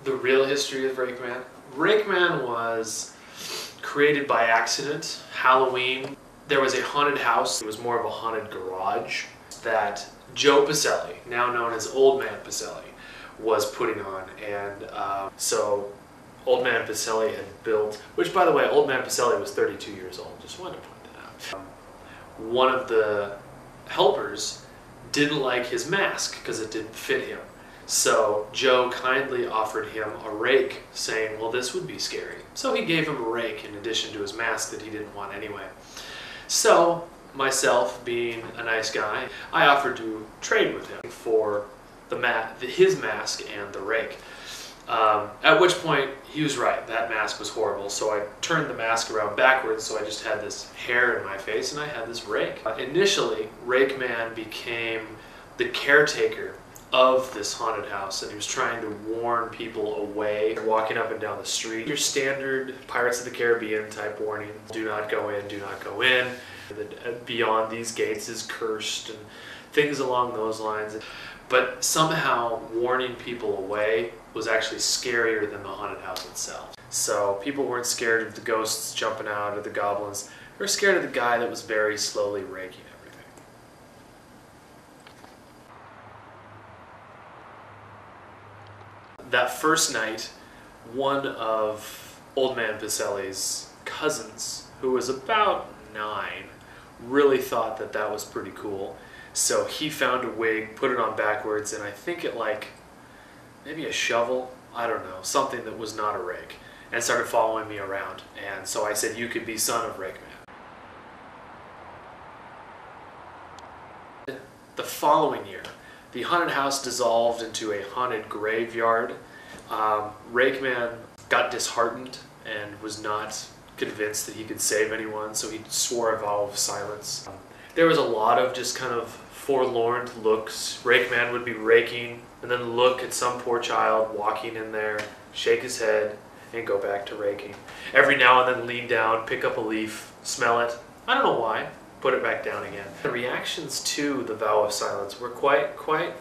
The real history of Rakeman. Rakeman was created by accident. Halloween, there was a haunted house. It was more of a haunted garage that Joe Pacelli, now known as Old Man Pacelli, was putting on. And so Old Man Pacelli had built, which by the way, Old Man Pacelli was 32 years old. Just wanted to point that out. One of the helpers didn't like his mask because it didn't fit him. So Joe kindly offered him a rake, saying, well, this would be scary. So he gave him a rake in addition to his mask that he didn't want anyway. So myself, being a nice guy, I offered to trade with him for his mask and the rake. At which point he was right, that mask was horrible. So I turned the mask around backwards, so I just had this hair in my face and I had this rake. Initially, Rakeman became the caretaker of this haunted house, and he was trying to warn people away, walking up and down the street. Your standard Pirates of the Caribbean type warning: do not go in, do not go in. Beyond these gates is cursed, and things along those lines. But somehow warning people away was actually scarier than the haunted house itself. So people weren't scared of the ghosts jumping out or the goblins. They were scared of the guy that was very slowly raking everything. That first night, one of Old Man Pacelli's cousins, who was about 9, really thought that that was pretty cool. So he found a wig, put it on backwards, and I think it maybe a shovel, I don't know, something that was not a rake, and started following me around. And so I said, you could be son of Rakeman. The following year, the haunted house dissolved into a haunted graveyard. Rakeman got disheartened and was not convinced that he could save anyone, so he swore a vow of silence. There was a lot of just kind of forlorn looks. Rakeman would be raking and then look at some poor child walking in there, shake his head, and go back to raking. Every now and then lean down, pick up a leaf, smell it. I don't know why. Put it back down again. The reactions to the vow of silence were quite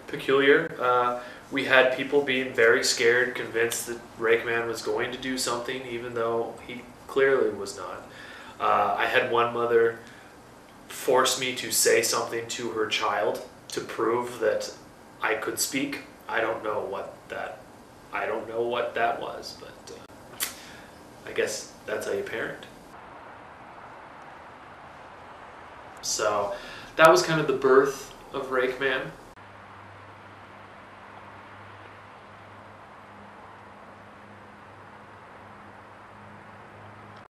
peculiar. We had people being very scared, convinced that Rakeman was going to do something, even though he clearly was not. I had one mother force me to say something to her child to prove that I could speak. I don't know what that was, but I guess that's how you parent. So that was kind of the birth of Rakeman.